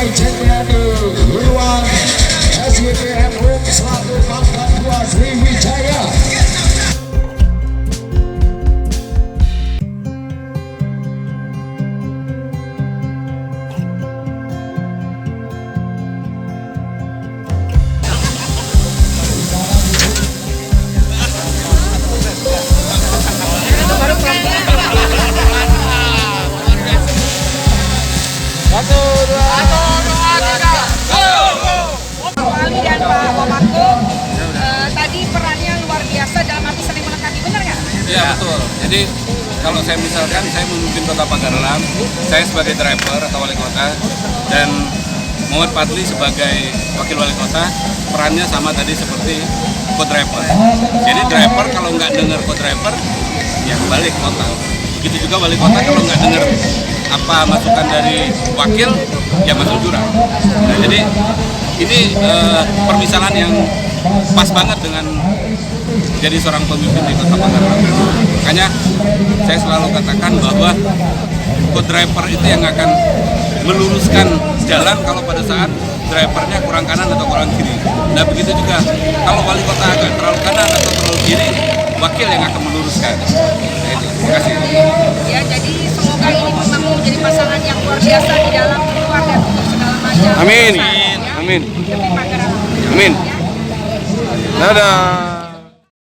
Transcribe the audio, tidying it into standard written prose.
legendnya di ruang SGPM Room 142 Sriwijaya. Tadi perannya luar biasa dalam arti saling melengkapi, benar nggak? Iya betul. Jadi kalau saya misalkan saya memimpin Kota Pagarlam, saya sebagai driver atau wali kota dan Muhammad Fadli sebagai wakil wali kota, perannya sama tadi seperti co-driver. Jadi driver kalau nggak dengar co-driver, ya balik kota. Begitu juga wali kota kalau nggak dengar apa masukan dari wakil, ya masuk jurang. Nah, jadi ini permisalan yang pas banget dengan jadi seorang pemimpin di Kota Pagarlam. Makanya saya selalu katakan bahwa co-driver itu yang akan meluruskan jalan kalau pada saat drivernya kurang kanan atau kurang kiri. Nah begitu juga kalau wali kota agak terlalu kanan atau terlalu kiri, wakil yang akan meluruskan. Nah itu, terima kasih. Ya, jadi semoga ini memang menjadi pasangan yang luar biasa di dalam keluar dan untuk segala macam. Amin. urusan, ya. Amin. Demi Pagarlam. Amin. Ya. Dadah.